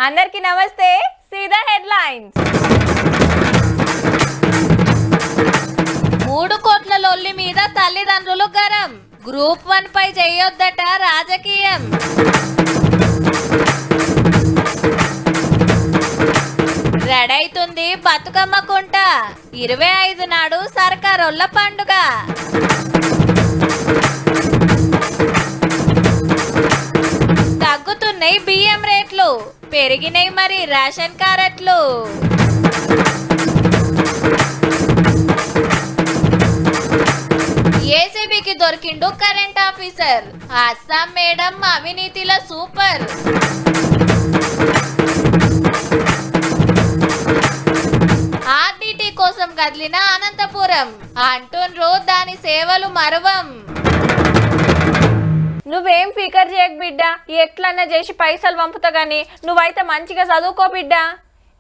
అందరికీ నమస్తే. సీదా హెడ్లైన్స్. 3 కోట్ల లొల్లి మీద తల్లిదండ్రులు గరం. గ్రూప్ 1 పై చేయొద్దట రాజకీయం. రెడైతుంది బతుకమ్మ కుంట. 25 నాడు సర్కారోళ్ళ పండుగ. తగ్గుతున్నాయి బియ్యం రేట్లు, పెరిగినాయి మరి రేషన్ కార్డులు. ఏసీబీకి దొరికిండు కరెంట్ ఆఫీసర్. అస్సాం మేడం అవినీతిలో సూపర్. ఆర్డిటి కోసం కదిలిన అనంతపురం అంటుండ్రు దాని సేవలు మరువం. నువ్వేం ఫికర్ చేయకు బిడ్డ, ఎట్లన్నా చేసి పైసలు పంపుతా గాని నువ్వైతే మంచిగా చదువుకో బిడ్డ.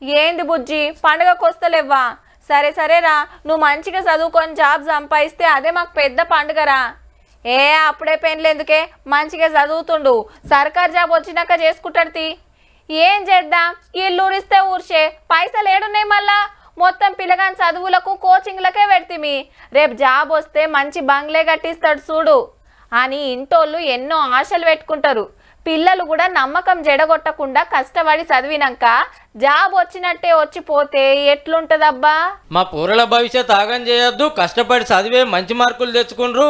ఏంది బుజ్జి పండుగకు వస్తలేవ్వా? సరే సరేరా, నువ్వు మంచిగా చదువుకొని జాబ్ సంపాదిస్తే అదే మాకు పెద్ద పండుగరా. అప్పుడే పెళ్ళెందుకే, మంచిగా చదువుతుండు, సర్కార్ జాబ్ వచ్చినాక చేసుకుంటాడు. ఏం చేద్దాం, ఇల్లు ఊరిస్తే ఊర్చే పైసలు ఏడున్నాయి మళ్ళా. మొత్తం పిల్లగాని చదువులకు కోచింగ్లకే పెడితిమి. రేపు జాబ్ వస్తే మంచి బంగ్లే కట్టిస్తాడు చూడు అని ఇంటోళ్ళు ఎన్నో ఆశలు పెట్టుకుంటారు. పిల్లలు కూడా నమ్మకం జడగొట్టకుండా కష్టపడి చదివినాక జాబ్ వచ్చినట్టే వచ్చిపోతే ఎట్లుంటదబ్బా? మా పూరల భవిష్యత్ ఆగం చేయొద్దు, కష్టపడి చదివే మంచి మార్కులు తెచ్చుకుండ్రు.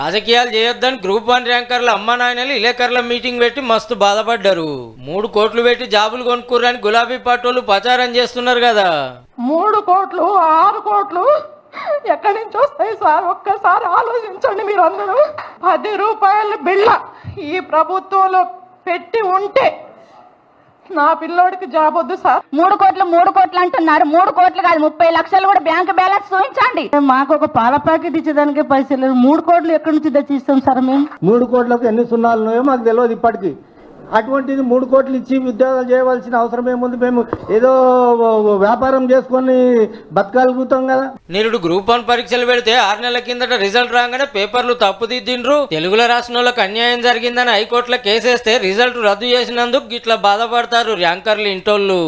రాజకీయాలు చేయొద్దని గ్రూప్ 1 ర్యాంకర్ల అమ్మ నాయనలు విలేకరుల మీటింగ్ పెట్టి మస్తు బాధపడ్డారు. 3 కోట్లు పెట్టి జాబులు కొనుక్కుర్రని గులాబీ పార్టీలు ప్రచారం చేస్తున్నారు కదా. 3 కోట్లు 6 కోట్లు ఎక్కడి నుంచి వస్తాయి సార్? ఒక్కసారి ఆలోచించండి మీరు అందరూ. 10 రూపాయల బిళ్ళ ఈ ప్రభుత్వంలో పెట్టి ఉంటే నా పిల్లోడికి జాబ్ వద్దు సార్. 3 కోట్లు అంటున్నారు. 3 కోట్లు కాదు, 30 లక్షలు కూడా బ్యాంక్ బ్యాలెన్స్ చూపించండి. మాకు ఒక పాల ప్యాకెట్ ఇచ్చేదానికి పైసలు లేదు. 3 కోట్లు ఎక్కడి నుంచి తెచ్చిస్తాం సార్ మేము? 3 కోట్లకు ఎన్ని సున్నాలు ఉన్నాయో మాకు తెలియదు ఇప్పటికీ. అటువంటిది 3 కోట్లు ఇచ్చి ఉద్యోగాలు చేయవలసిన అవసరం ఏముంది? మేము ఏదో వ్యాపారం చేసుకొని బతకగలుగుతాం కదా. నిరుడు గ్రూప్ 1 పరీక్షలు పెడితే 6 నెలల కిందట రిజల్ట్ రాగానే పేపర్లు తప్పుదిద్దిండ్రు. తెలుగులో రాసిన వాళ్ళకి అన్యాయం జరిగిందని హైకోర్టులో కేసేస్తే రిజల్ట్ రద్దు చేసినందుకు గిట్లా బాధపడతారు ర్యాంకర్లు ఇంటోళ్ళు.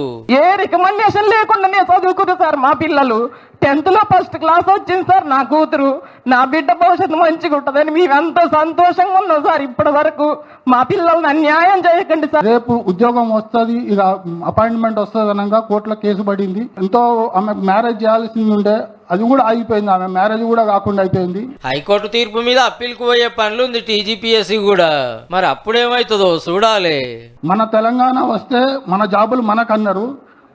ఏ రికమెండేషన్ లేకుండానే చదువుకుంది సార్ మా పిల్లలు. 10th లో ఫస్ట్ క్లాస్ వచ్చింది సార్ నా కూతురు. నా బిడ్డ భవిష్యత్తు మంచిగా ఉంటుందని మేమెంత సంతోషంగా ఉన్నాం సార్. ఇప్పటి వరకు మా పిల్లల్ని అన్యాయం చేయకండి సార్. రేపు ఉద్యోగం వస్తుంది, ఇక అపాయింట్మెంట్ వస్తుంది అనగా కోర్టులో కేసు పడింది. ఎంతో ఆమె మ్యారేజ్ చేయాల్సింది ఉండే, అది కూడా ఆగిపోయింది. ఆమె మ్యారేజ్ కూడా కాకుండా అయిపోయింది. హైకోర్టు తీర్పు మీద అప్పీల్కు పోయే పనులుంది టీజీపీఎస్సీ కూడా. మరి అప్పుడేమవుతుందో చూడాలి. మన తెలంగాణ వస్తే మన జాబులు మనకన్నారు.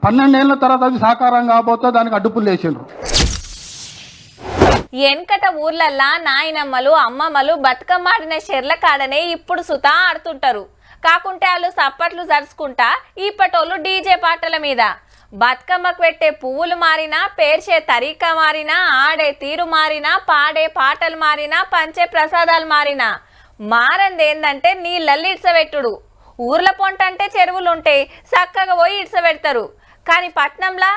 12 ఏళ్ల తర్వాత అది సాకారం కాబోతే దానికి అడ్డుపులు వేసిండ్రు. వెనకట ఊర్లల్లా నాయనమ్మలు అమ్మమ్మలు బతుకమ్మ ఆడిన చెర్ల కాడనే ఇప్పుడు సుతా ఆడుతుంటారు. కాకుంటే వాళ్ళు సప్పట్లు జరుచుకుంటా ఇప్పటోళ్ళు డీజే పాటల మీద. బతుకమ్మకు పెట్టే పువ్వులు మారినా, పేర్చే తరీకా మారినా, ఆడే తీరు మారినా, పాడే పాటలు మారినా, పంచే ప్రసాదాలు మారినా మారంది ఏందంటే నీళ్ళల్లి ఇడ్సబెట్టుడు. ఊర్ల పొంట అంటే చెరువులుంటాయి, చక్కగా పోయి ఇడ్సబెడతారు. కానీ పట్నంలా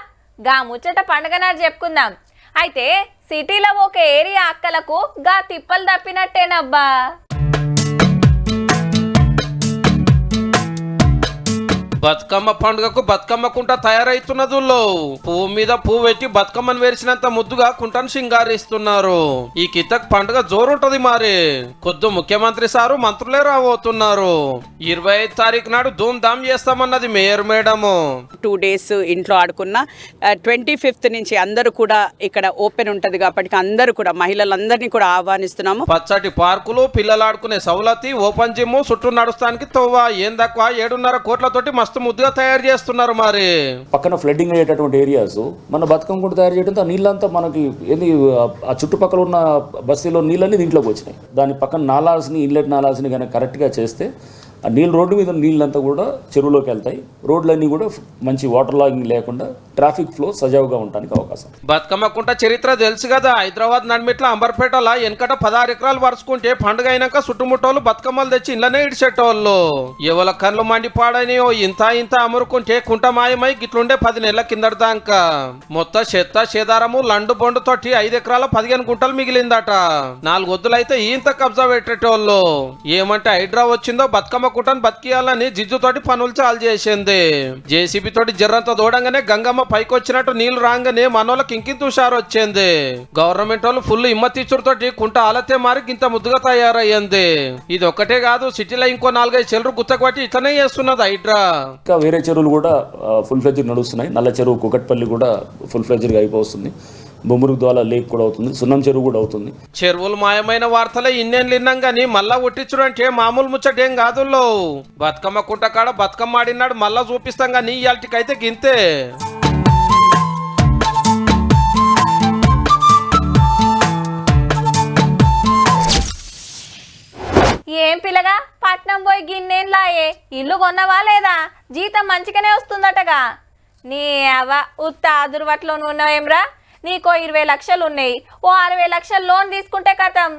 గా ముచ్చట పండుగ నాడు చెప్పుకుందాం. అయితే సిటీలో ఒక ఏరియా అక్కలకు గా తిప్పలు తప్పినట్టేనబ్బా. బతుకమ్మ పండుగకు బతుకమ్మ కుంట తయారైతున్నదుల్లో పువ్వు మీద పువ్వు పెట్టి బతుకమ్మను వేసినంత ముద్దుగా కుంటను సింగారిస్తున్నారు. ఈ కితక్ పండుగ జోరుంటది. మరి కొద్దు ముఖ్యమంత్రి సారు మంత్రులే రాబోతున్నారు. 25 తారీఖు నాడు ధూమ్ ధామ్ చేస్తామన్నది మేయర్ మేడము. 2 days ఇంట్లో ఆడుకున్న 25th నుంచి అందరూ కూడా ఇక్కడ ఓపెన్ ఉంటది కాబట్టి అందరూ కూడా మహిళలందరినీ కూడా ఆహ్వానిస్తున్నాము. పచ్చటి పార్కులు, పిల్లలు ఆడుకునే సౌలతి, ఓపెన్ జిమ్, చుట్టూ నడుస్తానికి తోవ ఏం తక్కువ 7.5 కోట్లతోటి మస్తు ముద్దుగా తయారు చేస్తున్నారు. మరి పక్కన ఫ్లడ్డింగ్ అయ్యేటటువంటి ఏరియాస్ మన బతుకమ్మ కూడా తయారు చేయడంతో ఆ నీళ్ళంతా మనకి ఏంది ఆ చుట్టుపక్కల ఉన్న బస్తీలో నీళ్ళన్నీ దీంట్లోకి వచ్చినాయి. దాని పక్కన నాలాల్సిని, ఇన్లెట్ నాలాల్సిని కనుక కరెక్ట్గా చేస్తే ఆ నీళ్ళు, రోడ్డు మీద నీళ్ళంతా కూడా చెరువులోకి వెళ్తాయి. రోడ్లన్నీ కూడా మంచి వాటర్ లాగింగ్ లేకుండా ట్రాఫిక్ ఫ్లో సజావుగా ఉండడానికి అవకాశం. బతుకమ్మ కుంట చరిత్ర తెలుసు కదా. హైదరాబాద్ నడిమిట్ల అంబర్పేటలో వెనకట 16 ఎకరాలు వరుసుకుంటే పండుగ అయినాక చుట్టుముట్టోళ్ళు బతుకమ్మలు తెచ్చి ఇళ్ళనే ఇడిచేటోళ్ళు. ఎవల కళ్ళు మండిపాడనియో ఇంత అమురుకుంటే కుంట మాయమై గిట్లుండే 10 నెలల కిందట దాకా మొత్తం చెత్త చేదారము లండు బొండు తోటి 5 ఎకరాల 15 గుంటలు మిగిలిందట. 4 వద్దులైతే ఇంత కబ్జా పెట్టేటోళ్ళు. ఏమంటే హైడ్రా వచ్చిందో బతుకమ్మ గుట్టను బతికియాలని జిజ్జుతోటి పనులు చాలు చేసింది. జేసీబీ తోటి జర్రంత దూడంగానే గంగమ్మ పైకొచ్చినట్టు నీళ్లు రాగానే మనోళ్ళకి ఇంకింత హుషారు వచ్చింది. గవర్నమెంట్ వాళ్ళు ఫుల్ ఇమ్మతీచుడితోటి కుంట ఆలతే మారి ఇంత ముద్దుగా తయారయ్యింది. ఇది ఒక్కటే కాదు, సిటీలో ఇంకో 4-5 చెరువులు గుత్తకు పట్టి ఇట్లనే చేస్తున్నది హైడ్రా. ఇంకా వేరే చెరువులు కూడా ఫుల్ ఫ్లెడ్జ్డ్ నడుస్తున్నాయి. నల్ల చెరువు కుకట్పల్లి కూడా ఫుల్ ఫ్లెడ్జ్డ్గా అయిపోతుంది. బొమ్మరుగు ద్వాల లేక్ కూడా అవుతుంది. సున్నం చెరువు కూడా అవుతుంది. చెరువులు మాయమైన వార్తలే ఇన్నేళ్ళు విన్నాం గానీ మళ్ళా ఒట్టించుడు అంటే మామూలు ముచ్చటేం కాదుల్లో. బతుకమ్మ కుంట కాడ బతుకమ్మ ఆడినాడు మళ్ళా చూపిస్తాం గానీ ఇయాల్టికైతే గింతే. ఏం పిల్లగా పట్నం పోయి గిన్నేళ్ళాయే ఇల్లు కొన్నవా లేదా? జీతం మంచిగానే వస్తుందటగా. నీ అవ ఉత్త అదురువట్లో ఉన్నావేమ్రా? నీకో 20 లక్షలు ఉన్నాయి, ఓ 60 లక్షలు లోన్ తీసుకుంటే కథం.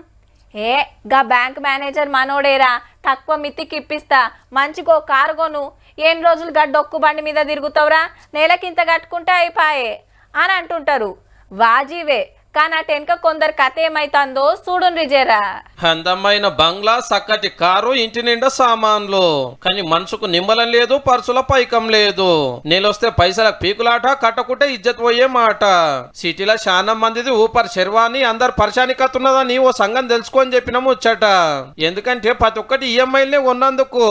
గా బ్యాంక్ మేనేజర్ మనోడేరా, తక్కువ మిత్తికి ఇప్పిస్తా, మంచిగో కారు కొను, ఎన్ని రోజులు గడ్డొక్కు బండి మీద తిరుగుతావురా, నెలకింత కట్టుకుంటే అయిపాయే అని అంటుంటారు. వాజీవే, కానీ అటు వెనక కొందరు కథ ఏమైతుందో చూడుండ్రి జరా. అందమైన బంగ్లా, చక్కటి కారు, ఇంటి నిండా సామాన్లు, కానీ మనసుకు నిమ్మలం లేదు, పర్సుల పైకం లేదు. నేలొస్తే పైసలకు పీకులాట, కట్టకుంటే ఇజ్జత్ పోయే మాట. సిటీలో చాలా మందిది ఊపర్ శర్వాని, అందరు పరిశాని కత్తున్నదని ఓ సంఘం తెలుసుకొని చెప్పిన ముచ్చట. ఎందుకంటే ప్రతి ఒక్కటి ఈఎంఐలనే ఉన్నందుకు.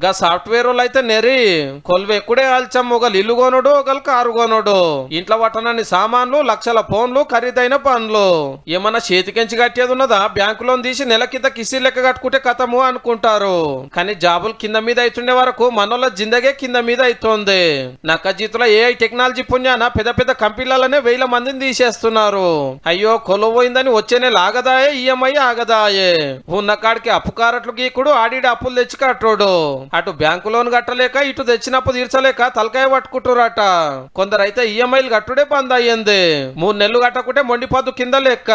గా సాఫ్ట్వేర్ వాళ్ళు అయితే నెరి కొలువు ఎక్కడే ఆల్చం, ఒకళ్ళు ఇల్లు కొనుడు, ఒకళ్ళు కారు కొనుడు, ఇంట్లో పట్టణాన్ని సామాన్లు, లక్షల ఫోన్లు, ఖరీదైన పనులు. ఏమన్నా చేతికెంచి కట్టేది ఉన్నదా? బ్యాంకు లోన్ తీసి నెల కింద కిస్తీ లెక్క కట్టుకుంటే కథము అనుకుంటారు. కానీ జాబులు కింద మీద అవుతుండే వరకు మనోళ్ళ జిందగే కింద మీద అవుతుంది. నక్క జీతుల ఏఐ టెక్నాలజీ పుణ్యాన పెద్ద పెద్ద కంపెనీలనే 1000 మందిని తీసేస్తున్నారు. అయ్యో కొలువు పోయిందని వచ్చే నెల ఆగదాయే, ఈఎంఐ ఆగదాయే. ఉన్న కాడికి అప్పు కారట్లు గీకుడు, ఆడిడి అప్పులు తెచ్చి కట్టుడు. అటు బ్యాంకు లోన్ కట్టలేక, ఇటు తెచ్చినప్పు తీర్చలేక తలకాయ పట్టుకుంటురట. కొందరైతే ఈఎంఐలు కట్టుడే బంద్ అయ్యింది. 3 నెలలు కట్టకుంటే మొండిపోద్దు కింద లెక్క.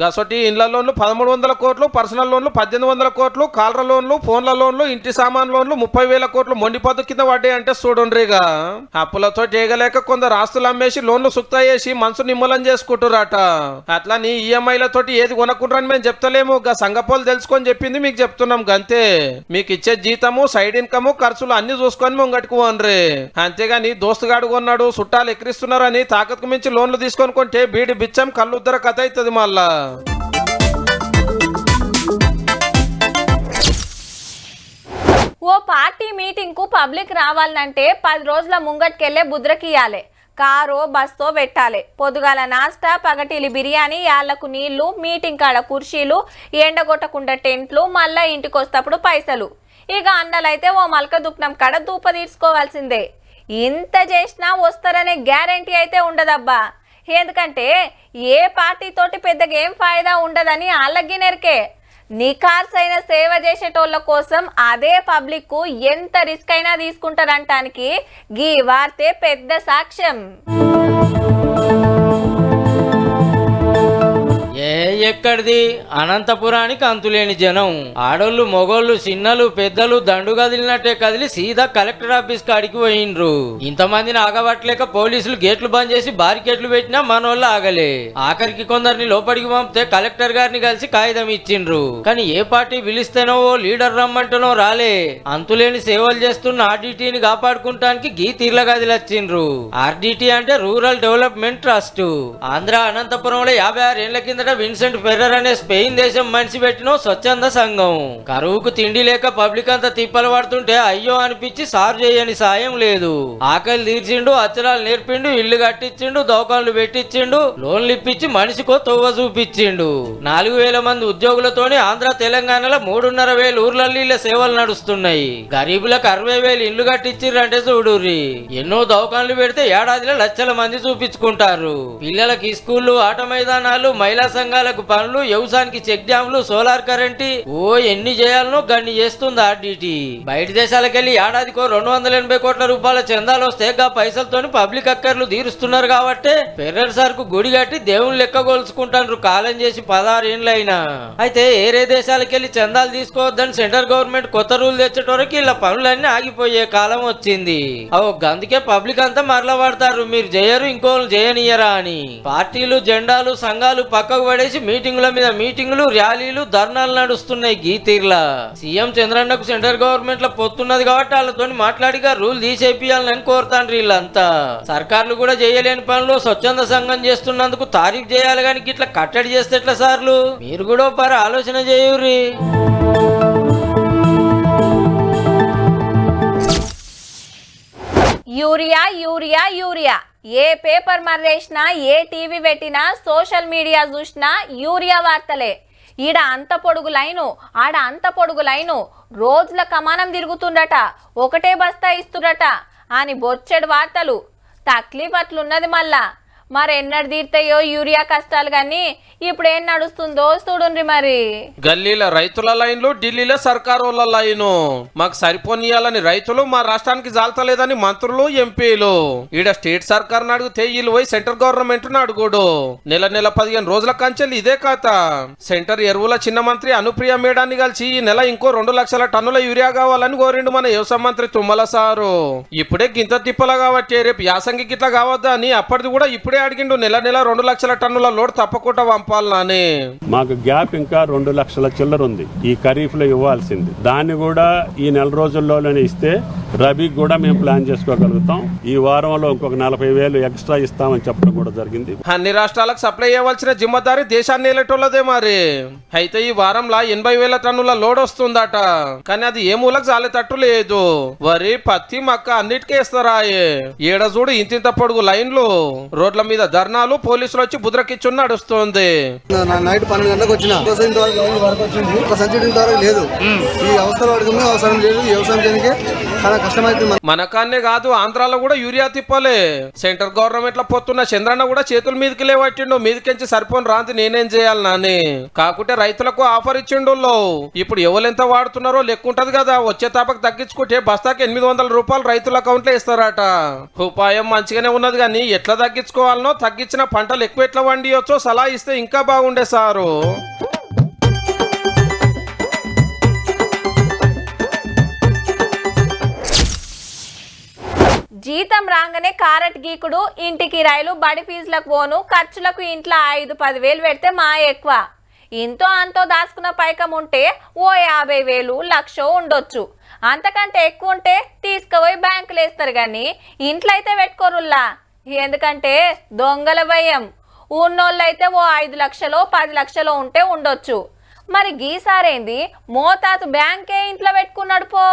గసొటి ఇండ్ల లోన్లు 1300 కోట్లు, పర్సనల్ లోన్లు 1800 కోట్లు, కాల్ర లోన్లు, ఫోన్ల లోన్లు, ఇంటి సామాన్ లోన్లు 30,000 కోట్లు మొండిపోద్దు కింద పడ్డాయి అంటే చూడుండ్రిగా. అప్పులతో చేయగలేక కొందరు ఆస్తులు అమ్మేసి లోన్లు సుక్తా చేసి మనసు నిమ్మలం చేసుకుంటురట. అట్లా నీ ఈఎంఐలతోటి ఏది కొనకుండ్రని మేము చెప్తలేము, గా సంగపోలు తెలుసుకొని చెప్పింది మీకు చెప్తున్నాం గంతే. మీకు ఇచ్చే జీతము, సైడ్ ఇన్కమ్, ఖర్చులు అన్ని చూసుకొని ముంగట్టుకోండ్రి. అంతేగాని దోస్తుగాడు కొన్నాడు, చుట్టాలు ఎక్కిరిస్తున్నారని తాకత్కు మించి లోన్లు తీసుకొని కొంటే బీడి బిచ్చం కళ్ళు ఉద్దర కథ అవుతుంది మళ్ళా. ఓ పార్టీ మీటింగ్కు పబ్లిక్ రావాలంటే 10 రోజుల ముంగట్కెళ్ళే బుద్రకియాలే. కారో బస్తో పెట్టాలి. పొద్దుగాల నాస్టా, పగటిలి బిర్యానీ, యాళ్లకు నీళ్లు, మీటింగ్ కాడ కుర్చీలు, ఎండగొట్టకుండా టెంట్లు, మళ్ళా ఇంటికి వస్తప్పుడు పైసలు. ఇక అన్నలైతే ఓ మల్క దుఃఖం కాడ దూప తీర్చుకోవాల్సిందే. ఇంత చేసినా వస్తారనే గ్యారంటీ అయితే ఉండదబ్బా. ఎందుకంటే ఏ పార్టీతోటి పెద్దగా ఏం ఫాయిదా ఉండదని వాళ్ళకి నెరికే. నిఖార్స్ అయిన సేవ చేసేటోళ్ళ కోసం అదే పబ్లిక్ కు ఎంత రిస్క్ అయినా తీసుకుంటారంటానికి గీ వార్తే పెద్ద సాక్ష్యం. ఎక్కడిది అనంతపురానికి అంతులేని జనం. ఆడోళ్ళు, మొగోళ్ళు, చిన్నలు, పెద్దలు దండు కదిలినట్టే కదిలి సీదా కలెక్టర్ ఆఫీస్ కాడికి పోయిండ్రు. ఇంతమందిని ఆగబట్టలేక పోలీసులు గేట్లు బంద్ చేసి బారికేట్లు పెట్టినా మనోళ్ళు ఆగలే. ఆఖరికి కొందరిని లోపలికి పంపితే కలెక్టర్ గారిని కలిసి కాగితం ఇచ్చిండ్రు. కానీ ఏ పార్టీ పిలిస్తేనో ఓ లీడర్ రమ్మంటేనో రాలే. అంతులేని సేవలు చేస్తున్న ఆర్డిటిని కాపాడుకుంటానికి గీ తీర్ల గదిలొచ్చిండ్రు. ఆర్డిటి అంటే రూరల్ డెవలప్మెంట్ ట్రస్ట్. ఆంధ్ర అనంతపురంలో 56 ఏళ్ల కిందట విన్సెంట్ ఫెర్రర్ అనే స్పెయిన్ దేశం మనిషి పెట్టిన స్వచ్ఛంద సంఘం. కరువుకు తిండి లేక పబ్లిక్ అంతా తిప్పలు పడుతుంటే అయ్యో అనిపించి సార్ చేయని సాయం లేదు. ఆకలి తీర్చిండు, అచ్చరాలు నేర్పిండు, ఇల్లు కట్టించిండు, దోకాన్లు పెట్టించిండు, లోన్లు ఇప్పించి మనిషికో తొవ్వ చూపించిండు. 4000 మంది ఉద్యోగులతోని ఆంధ్ర తెలంగాణలో 3,500 ఊర్లలో ఇలా సేవలు నడుస్తున్నాయి. గరీబులకు 60,000 ఇల్లు కట్టించిర్రంటే చూడుర్రి. ఎన్నో దోకాన్లు పెడితే ఏడాదిలో లక్షల మంది చూపించుకుంటారు. పిల్లలకి స్కూళ్లు, ఆట మైదానాలు, మహిళా సంఘాలకు పనులు, వ్యవసాయానికి చెక్ డ్యాంలు, సోలార్ కరెంటు, ఓ ఎన్ని చేయాలనో గన్ని చేస్తుంది ఆర్డిటి. బయట దేశాలకెళ్లి ఏడాదికో 280 కోట్ల రూపాయల చందాలు వస్తే గా పైసలతోని పబ్లిక్ అక్కర్లు తీరుస్తున్నారు కాబట్టి ఫెర్రర్ సార్ కు గుడి కట్టి దేవుని లెక్క కొలుచుకుంటారు కాలం చేసి 16 ఏళ్ళైనా. అయితే ఏరే దేశాలకెళ్లి చందాలు తీసుకోవద్దని సెంట్రల్ గవర్నమెంట్ కొత్త రూల్ తెచ్చేటోరికి ఇలా పనులన్నీ ఆగిపోయే కాలం వచ్చింది. అందుకే పబ్లిక్ అంతా మరల పడతారు, మీరు చేయరు ఇంకోళ్ళు చేయనియరా అని. పార్టీలు, జెండాలు, సంఘాలు పక్కకు పడేసి మీటింగుల మీద మీటింగులు, ర్యాలీలు, ధర్నాలు నడుస్తున్నాయి. గీ తీర్లా సీఎం చంద్రన్నకు సెంట్రల్ గవర్నమెంట్ లో పొత్తున్నది కాబట్టి వాళ్ళతో మాట్లాడిగా రూల్ తీసేపియాలని కోరుతాండ్రు. వీళ్ళంతా సర్కార్లు కూడా చేయలేని పనులు స్వచ్ఛంద సంఘం చేస్తున్నందుకు తారీఫ్ చేయాలి కానీ ఇట్లా కట్టడి చేస్తే ఎట్లా సార్లు? మీరు కూడా ఒకసారి ఆలోచన చేయుర్రి. యూరియా యూరియా యూరియా, ఏ పేపర్ మర్రేసినా, ఏ టీవీ పెట్టినా, సోషల్ మీడియా చూసినా యూరియా వార్తలే. ఈడ అంత పొడుగు లైను, ఆడ అంత పొడుగు లైను, రోజుల కమానం తిరుగుతుండట, ఒకటే బస్తా ఇస్తుడట అని బొచ్చెడు వార్తలు. తక్లీఫ్ అట్లున్నది మళ్ళా. మరెన్నడు తీర్తాయో యూరియా కష్టాలు కానీ ఇప్పుడు ఏం నడుస్తుందో చూడుండ్రి. మరి గల్లీల రైతుల లైన్లు, ఢిల్లీలో సర్కారోళ్ళ లైను. మాకు సరిపోనియాలని రైతులు, మా రాష్ట్రానికి జాలతలేదని మంత్రులు, ఎంపీలు. ఈడ స్టేట్ సర్కార్ అడిగితే వీళ్ళు పోయి సెంట్రల్ గవర్నమెంట్ అడుగుడు. నెల 15 రోజుల కంచెలు ఇదే కథ. సెంటర్ ఎరువుల చిన్న మంత్రి అనుప్రియ మేడాన్ని కలిసి ఈ నెల ఇంకో 2 లక్షల టన్నుల యూరియా కావాలని కోరిండు మన వ్యవసాయ మంత్రి తుమ్మల సారు. ఇప్పుడే గింత తిప్పల కాబట్టి రేపు యాసంగి గిట్లా కావద్దా అని అప్పటిది కూడా ఇప్పుడే అడిగిండు. నెల 2 లక్షల టన్నుల లోడ్ తప్పకుండా పంపాలని. మాకు గ్యాప్ ఇంకా 2 లక్షల చిల్లర ఉంది ఈ ఖరీఫ్ లో ఇవ్వాల్సింది. దాన్ని కూడా ఈ నెల రోజుల్లోనే ఇస్తే రబీకి కూడా మేము ప్లాన్ చేసుకోగలుగుతాం. ఈ వారంలో ఇంకొక 40,000 ఎక్స్ట్రా ఇస్తామని చెప్పడం కూడా జరిగింది. అన్ని రాష్ట్రాలకు సప్లై చేయవలసిన జిమ్మదారి దేశాన్ని ఏలేటోళ్ళదే. మరి అయితే ఈ వారంలో 80,000 టన్నుల లోడ్ వస్తుందట. కానీ అది ఏ మూలకు జాలేటట్టు లేదు. వరి, పత్తి, మక్క అన్నిటికీ ఇస్తారా? ఏడ చూడు ఇంతింత పొడుగు లైన్లు, రోడ్ల మీద ధర్నాలు, పోలీసులు వచ్చి బుద్రకిచ్చుని నడుస్తుంది. నైట్ 12 గంటలకు వచ్చిన ఒక సంచుడి లేదు. ఈ అవసరం అడుగుతుంది, అవసరం లేదు. వ్యవసాయం చేయడానికి చాలా కష్టమైంది. మనకాన్నే కాదు ఆంధ్రాలో కూడా యూరియా తిప్పలే. సెంట్రల్ గవర్నమెంట్ లో పొత్తున్న చంద్రన్న కూడా చేతుల మీదకి లేవట్టిండు. మీదకించి సరిపోని రాంతి నేనేం చేయాలి నాని. కాకుంటే రైతులకు ఆఫర్ ఇచ్చిండు. ఇప్పుడు ఎవరెంత వాడుతున్నారో లెక్కుంటది కదా. వచ్చే తాపకు తగ్గించుకుంటే బస్తాకి 800 రూపాయలు రైతుల అకౌంట్ లో ఇస్తారట. ఉపాయం మంచిగానే ఉన్నది కానీ ఎట్లా తగ్గించుకోవాలనో, తగ్గించిన పంటలు ఎక్కువ ఎట్లా వండియొచ్చో సలహా ఇస్తే ఇంకా బాగుండే సారు. జీతం రాగానే కారెట్ గీకుడు, ఇంటి కిరాయిలు, బడి ఫీజులకు పోను, ఖర్చులకు ఇంట్లో 5-10 వేలు పెడితే మా ఎక్కువ. ఇంతో అంతో దాచుకున్న పైకం ఉంటే ఓ 50,000, 1,00,000 ఉండొచ్చు. అంతకంటే ఎక్కువ ఉంటే తీసుకుపోయి బ్యాంకులు వేస్తారు కానీ ఇంట్లో అయితే పెట్టుకోరుల్లా. ఎందుకంటే దొంగల భయం. ఉన్నోళ్ళైతే ఓ 5 లక్షలో 10 లక్షలో ఉంటే ఉండొచ్చు. మరి గీసారేంది మోతాదు బ్యాంకే ఇంట్లో పెట్టుకున్నాడు పో.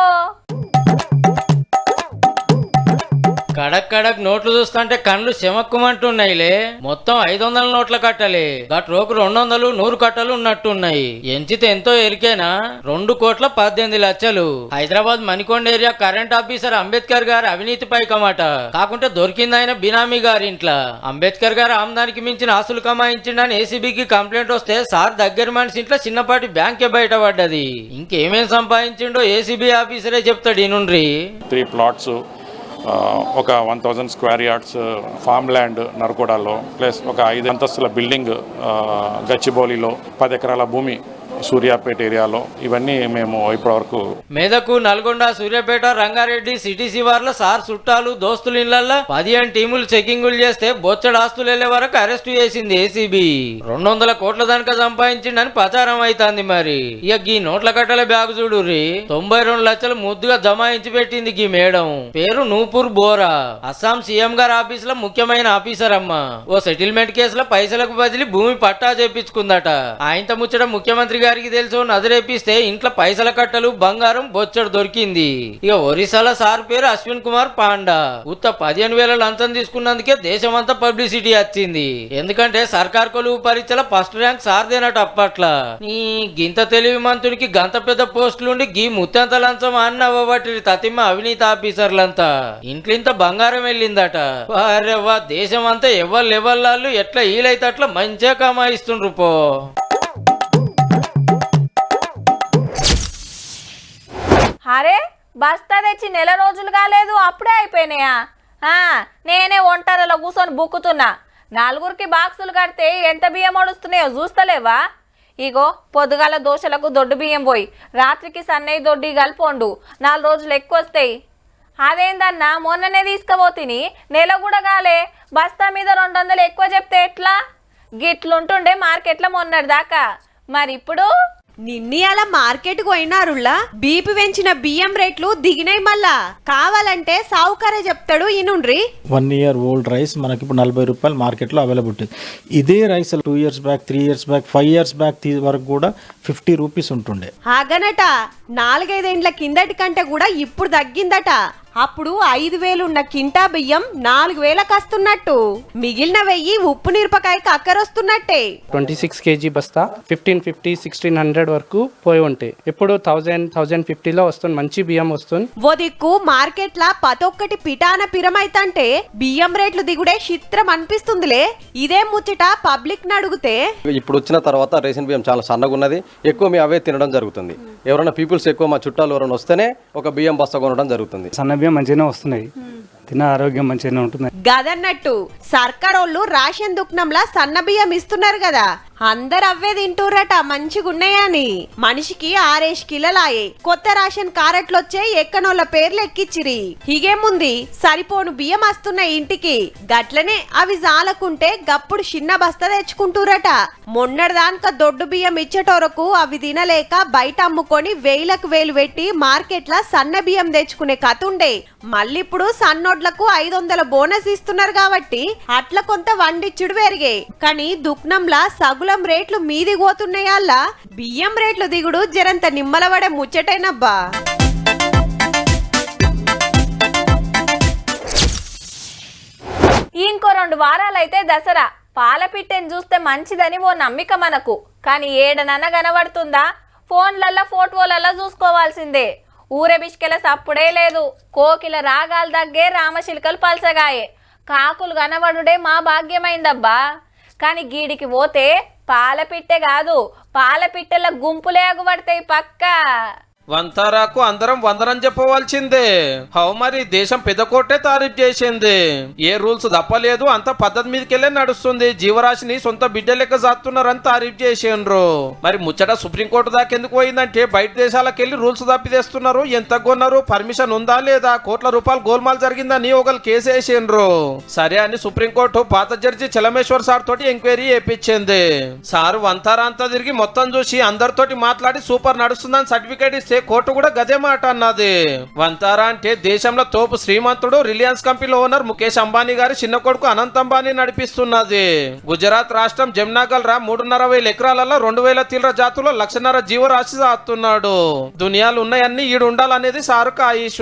కడక్ కడక్ నోట్లు చూస్తుంటే కళ్ళు చెమక్కుమంటున్నాయిలే. మొత్తం 500 నోట్ల కట్టలే. గట్ రోకు 200, 100 కట్టలు ఉన్నట్టున్నాయి. ఎంచితే ఎంతో ఎరికేనా 2,18,00,000. Hyderabad Manikonda area current officer Ambedkar గారు అవినీతి పైకమాట. కాకుంటే దొరికింది ఆయన బినామీ గారి ఇంట్లో. అంబేద్కర్ గారు ఆమ్దానికి మించిన ఆస్తులు కమాయించిండని ఏసీబీకి కంప్లైంట్ వస్తే సార్ దగ్గర మనిషి ఇంట్లో చిన్నపాటి బ్యాంకే బయటపడ్డది. ఇంకేమేం సంపాదించిండో ఏసీబీ ఆఫీసరే చెప్తాడు. ఈ నుండి 3 ప్లాట్స్, ఒక 1000 స్క్వేర్ యార్డ్స్ ఫామ్ ల్యాండ్ నరకోడాలో, ప్లస్ ఒక 5 అంతస్తుల బిల్డింగ్ గచ్చిబౌలిలో, 10 ఎకరాల భూమి సూర్యాపేట ఏరియాలో. ఇవన్నీ మేము ఇప్పటివరకు మెదకు, నల్గొండ, సూర్యాపేట, రంగారెడ్డి సిటీ శివార్లో సార్ చుట్టాలు, దోస్తులు ఇళ్లల్లో 15 టీములు చెకింగులు చేస్తే బొచ్చడు ఆస్తులు వెళ్లే వరకు అరెస్టు చేసింది ఏసీబీ. 200 కోట్ల దానిక సంపాదించిండని ప్రచారం అవుతుంది. మరి ఇక గీ నోట్ల కట్టల బ్యాగ్ చూడుర్రి, 92 లక్షలు ముద్దుగా జమాయించి పెట్టింది గీ మేడం. పేరు నూపూర్ బోరా. అస్సాం సీఎం గారి ఆఫీస్ లో ముఖ్యమైన ఆఫీసర్ అమ్మ. ఓ సెటిల్మెంట్ కేసులో పైసలకు బదిలీ భూమి పట్టా చేపించుకుందట. ఆయనతో ముచ్చట ముఖ్యమంత్రి గారికి తెలుసు. నదిరేపిస్తే ఇంట్లో పైసల కట్టలు, బంగారం బొచ్చడు దొరికింది. ఇక ఒరిస్సాలో సార్ పేరు అశ్విన్ కుమార్ పాండా. ఉత్త 15,000 లంచం తీసుకున్నందుకే దేశమంతా పబ్లిసిటీ వచ్చింది. ఎందుకంటే సర్కార్ కొలువు పరీక్షల ఫస్ట్ ర్యాంక్ సార్దేనట అప్పట్లా. నీ గింత తెలివి మంతునికి గంత పెద్ద పోస్టులుండి గీ ముత్తంత లంచం అన్నవ్వబట్టి తతిమ్మ అవినీతి ఆఫీసర్లంతా ఇంట్లో ఇంత బంగారం వెళ్ళిందట. వారెవ్వా దేశం అంతా ఎవరు లెవెల్లాళ్ళు ఎట్లా ఈలైతే అట్లా మంచిగా కమాయిస్తుండ్రు పో. అరే బస్తా తెచ్చి నెల రోజులు కాలేదు అప్పుడే అయిపోయినాయా? నేనే ఒంటరిలో కూర్చొని బుక్కుతున్నా. 4గురికి బాక్సులు కడితే ఎంత బియ్యం వడుస్తున్నాయో చూస్తలేవా? ఇగో పొద్దుగాల దోశలకు దొడ్డు బియ్యం పోయి రాత్రికి సన్నయ్య దొడ్డి కలిపోండు. 4 రోజులు ఎక్కువ వస్తాయి. అదేందన్నా మొన్ననే తీసుకుపోతిని, నెల కూడా కాలే, బస్తా మీద 200 ఎక్కువ చెప్తే ఎట్లా? గిట్లుంటుండే మార్కెట్లో మొన్నటి దాకా. మరి ఇప్పుడు నిన్ని అలా మార్కెట్ పోయినారులా బీపీ పెంచిన బియ్యం రేట్లు దిగినాయి. మళ్ళా కావాలంటే సావుకారే చెప్తాడు ఇనుండ్రి. 1 year old రైస్ మనకి ఇప్పుడు 40 రూపాయలు మార్కెట్లో అవైలబుల్ ఉంటుంది. ఇదే rice 2 years back, 3 years back, 5 years back వరకు కూడా 50 రూపీస్ ఉంటుండే. ఆగనట 4-5 ఏండ్ల కిందటి కంటే కూడా ఇప్పుడు తగ్గిందట. అప్పుడు 5,000 ఉన్న కింటా బియ్యం 4,000కి వస్తున్నట్టు. మిగిలిన 1000 ఉప్పు మిరపకాయకి అక్కరొస్తున్నట్టే. 26 kg బస్తా 1550, 1600 వరకు పోయి ఉంటాయి. ఇప్పుడు 1000-1050లో వస్తుంది, మంచి బియ్యం వస్తుంది. ఓ దిక్కు మార్కెట్ లా పతొక్కటి పిటాన పిరమైతంటే బియ్యం రేట్లు దిగుడే చిత్రం అనిపిస్తుందిలే. ఇదే ముచ్చట పబ్లిక్ ని అడిగితే ఇప్పుడు వచ్చిన తర్వాత రేషన్ బియ్యం చాలా సన్నగా ఉన్నది, ఎక్కువ మేము అవే తినడం జరుగుతుంది. ఎవరైనా పీపుల్స్ ఎక్కువ మా చుట్టాలు ఎవరైనా వస్తేనే ఒక బియ్యం బస్తా కొనడం జరుగుతుంది. సన్న బియ్యం మంచిగానే వస్తున్నాయి, తిన ఆరోగ్యం మంచిగానే ఉంటుంది. గదన్నట్టు సర్కారోళ్ళు రేషన్ దుకాణంలా సన్న బియ్యం ఇస్తున్నారు కదా, అందరు అవే తింటుర్రట మంచిగున్నాయని. మనిషికి 6 కిలోలాయే. కొత్త రేషన్ కారెట్లొచ్చే ఎక్కనోళ్ళ పేర్లు ఎక్కిచ్చిరి. ఇగేముంది, సరిపోను బియ్యం వస్తున్నాయి ఇంటికి. గట్లనే అవి జాలకుంటే గప్పుడు చిన్న బస్తా తెచ్చుకుంటురట. మొన్నటిదానిక దొడ్డు బియ్యం ఇచ్చేటోరకు అవి తినలేక బయట అమ్ముకొని 1000కు 1000 పెట్టి మార్కెట్ల సన్న బియ్యం తెచ్చుకునే కతుండే. మళ్ళీప్పుడు సన్నోడ్లకు 500 బోనస్ ఇస్తున్నారు కాబట్టి అట్లా కొంత వండిచ్చుడు పెరిగే. కానీ దుక్నంలా సగుల రేట్లు మీది పోతున్నాయల్లా బియ్యం రేట్లు దిగుడు జరంత నిమ్మలవడే ముచ్చటైనబ్బా. ఇంకో 2 వారాలైతే దసరా. పాలపిట్టెని చూస్తే మంచిదని ఓ నమ్మిక మనకు. కానీ ఏడనన్న కనబడుతుందా? ఫోన్లల్లో ఫోటోలల్లో చూసుకోవాల్సిందే. ఊరే బిష్కెల సప్పుడే లేదు. కోకిల రాగాలు దగ్గే రామశిల్కలు పల్సగాయే. కాకులు కనబడుడే మా భాగ్యమైందబ్బా. కానీ గీడికి పోతే పాలపిట్టె కాదు, పాలపిట్టెల గుంపులే అగుపడతాయి పక్కా. వంతారాకు అందరం వందనం చెప్పవలసిందే. హౌ మరి దేశం పెద్ద కోర్టే తారీఫ్ చేసింది. ఏ రూల్స్ తప్పలేదు, అంత పద్ధతి మీదకెళ్ళే నడుస్తుంది. జీవరాశిని సొంత బిడ్డ లెక్క సాస్తున్నారని తారీఫ్ చేసిండ్రు. మరి ముచ్చట సుప్రీంకోర్టు దాకా ఎందుకు పోయిందంటే బయట దేశాలకు వెళ్ళి రూల్స్ తప్పిదేస్తున్నారు. ఎంత కొన్నారు, పర్మిషన్ ఉందా లేదా, కోట్ల రూపాయలు గోల్మాల్ జరిగిందని ఒకరు కేసు వేసిండ్రు. సరే అని సుప్రీంకోర్టు పాత జడ్జి చలమేశ్వర్ సార్ తోటి ఎంక్వైరీ చేయించింది. సారు వంతారా అంతా తిరిగి మొత్తం చూసి అందరితోటి మాట్లాడి సూపర్ నడుస్తుందని సర్టిఫికేట్ ఇస్తే కోర్టు కూడా గదే మాట అన్నది. వంతారా అంటే దేశంలో తోపు శ్రీమంతుడు రిలయన్స్ కంపెనీ ఓనర్ ముఖేష్ అంబానీ గారి చిన్న కొడుకు అనంత్ అంబానీ నడిపిస్తున్నది. గుజరాత్ రాష్ట్రం జమ్నాగల్ రా 3,500 ఎకరాలలో 2,000 తీవ్ర జాతుల్లో 1,00,000 జీవరాశి సాస్తున్నాడు. దునియాలు ఉన్నాయన్నీ ఈడు ఉండాలనేది సారుకు ఆయుష్.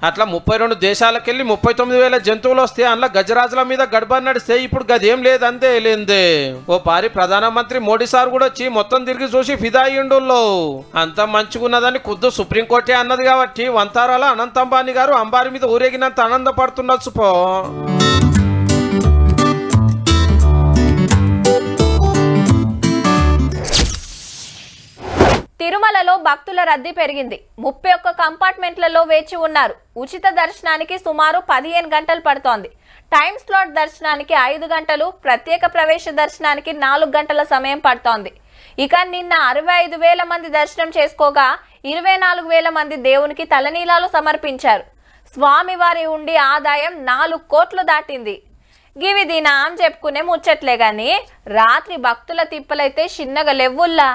అట్లా 32 దేశాలకెళ్లి 39,000 జంతువులు వస్తే అందులో గజరాజుల మీద గడబడి నడిస్తే ఇప్పుడు గదేం లేదంతే వెళ్ళింది. ఓ పారి ప్రధానమంత్రి మోడీ సార్ కూడా వచ్చి మొత్తం తిరిగి చూసి ఫిదా అయ్యిండుల్లో. అంత మంచిగున్నదని ఖుద్దు సుప్రీంకోర్టే అన్నది కాబట్టి వంతారాల అనంత్ అంబానీ గారు అంబారి మీద ఊరేగినంత ఆనందపడుతుండొచ్చు పో. తిరుమలలో భక్తుల రద్దీ పెరిగింది. 31 కంపార్ట్మెంట్లలో వేచి ఉన్నారు. ఉచిత దర్శనానికి సుమారు 15 గంటలు పడుతోంది. టైం స్లాట్ దర్శనానికి 5 గంటలు, ప్రత్యేక ప్రవేశ దర్శనానికి 4 గంటల సమయం పడుతోంది. ఇక నిన్న 65,000 మంది దర్శనం చేసుకోగా 24,000 మంది దేవునికి తలనీలాలు సమర్పించారు. స్వామివారి ఉండి ఆదాయం 4 కోట్లు దాటింది. గివి దినాం చెప్పుకునే ముచ్చట్లే గాని రాత్రి భక్తుల తిప్పలైతే చిన్నగా లెవ్వుల్లా.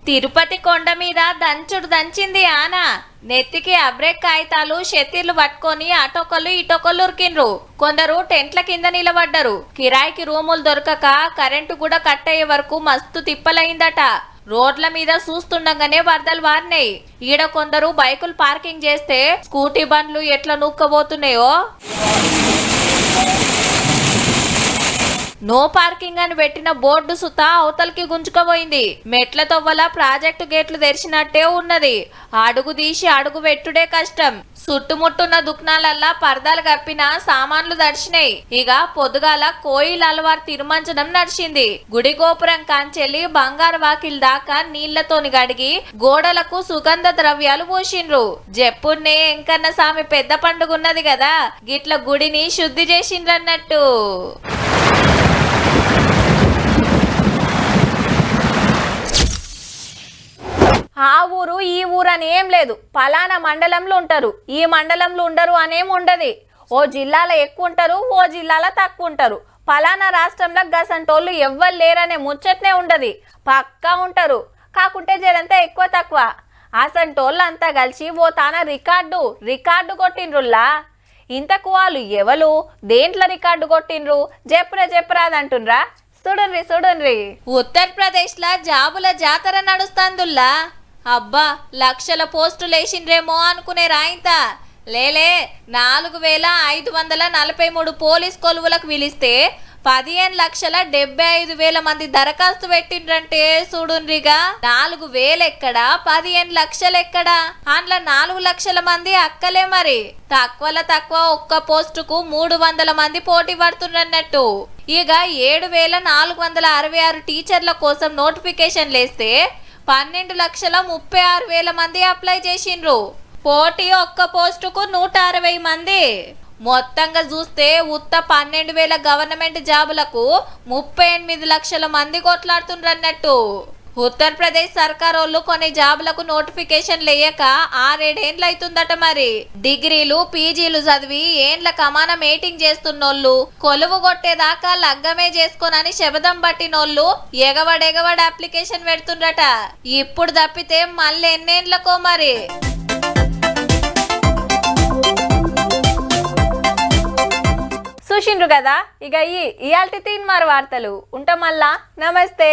తిరుపతి కొండ మీద దంచుడు దంచింది ఆనా. నెత్తికి అబ్రేక్ కాగితాలు షెత్తిర్లు పట్టుకొని అటొకళ్ళు ఇటొకళ్ళు ఉరికిండ్రు. కొందరు టెంట్ల కింద నిలబడ్డరు. కిరాయికి రూములు దొరకక కరెంటు కూడా కట్ అయ్యే వరకు మస్తు తిప్పలైందట. రోడ్ల మీద చూస్తుండగానే వరదలు వారినాయి. ఈడ కొందరు బైకులు పార్కింగ్ చేస్తే స్కూటీ బండ్లు ఎట్లా నూక్కబోతున్నాయో. నో పార్కింగ్ అని పెట్టిన బోర్డు సుతా అవతలకి గుంజుకపోయింది. మెట్ల తొవ్వల ప్రాజెక్టు గేట్లు తెరిచినట్టే ఉన్నది. అడుగు తీసి అడుగు పెట్టుడే కష్టం. చుట్టుముట్టున్న దుకాణాలల్లా పరదాలు కప్పిన సామాన్లు దర్శినాయి. ఇక పొద్దుగాల కోయిల్ అలవారు తిరుమంచడం నడిచింది. గుడి గోపురం కాంచెల్లి బంగారు వాకిల్ దాకా నీళ్లతోని గడిగి గోడలకు సుగంధ ద్రవ్యాలు పోసిండ్రు. జప్పున్నే ఎంకన్న సామి పెద్ద పండుగ ఉన్నది కదా, గిట్ల గుడిని శుద్ధి చేసిండ్రన్నట్టు. ఆ ఊరు ఈ ఊరు అని ఏం లేదు. పలానా మండలంలో ఉంటారు, ఈ మండలంలో ఉండరు అనేం ఉండదు. ఓ జిల్లాలో ఎక్కువ ఉంటారు, ఓ జిల్లాలో తక్కువ ఉంటారు. పలానా రాష్ట్రంలో గసంటోళ్ళు ఎవ్వరు లేరనే ముచ్చట్నే ఉండదు, పక్కా ఉంటారు. కాకుంటే జరంతా ఎక్కువ తక్కువ. అసంటోళ్ళు అంతా కలిసి ఓ తాన రికార్డు కొట్టిండ్రుల్లా. ఇంతకు వాళ్ళు ఎవరు, దేంట్లో రికార్డు కొట్టిండ్రు చెప్పరాదంటుండ్రా. చూడుండ్రి ఉత్తరప్రదేశ్లో జాబుల జాతర నడుస్తాందుల్లా. అబ్బా, లక్షల పోస్టులు వేసిండ్రేమో అనుకునే రాయింత లేలే. 4543 పోలీస్ కొలువులకు పిలిస్తే 15,75,000 మంది దరఖాస్తు పెట్టిండ్రంటే చూడుండ్రిగా. 4,000 ఎక్కడా, 15 లక్షలు ఎక్కడా? అందులో 4 లక్షల మంది అక్కలే. మరి తక్కువ ఒక్క పోస్టుకు 300 మంది పోటీ పడుతున్నట్టు. ఇక 7,466 టీచర్ల కోసం నోటిఫికేషన్ లేస్తే 12,36,000 మంది అప్లై చేసిండ్రు. పోటీ ఒక్క పోస్టుకు 160 మంది. మొత్తంగా చూస్తే ఉత్త 12,000 గవర్నమెంట్ జాబులకు 38 లక్షల మంది కొట్లాడుతుండ్రన్నట్టు. ఉత్తరప్రదేశ్ సర్కారోళ్ళు కొన్ని జాబులకు నోటిఫికేషన్ లేయక 6-7 ఏండ్లు అవుతుందట. మరి డిగ్రీలు పీజీలు చదివి ఏండ్ల కమాన మీటింగ్ చేస్తున్నోళ్ళు, కొలువు కొట్టేదాకా లగ్గమే చేసుకోనని శబదం పట్టినోళ్ళు ఎగవడెగవడ అప్లికేషన్ పెడుతుండ్రట. ఇప్పుడు తప్పితే మళ్ళీ ఎన్నేండ్లకో మరి. చూసిండ్రు కదా, ఇక ఇయాల్టి తీన్మార్ వార్తలు ఉంటాం. మళ్ళా నమస్తే.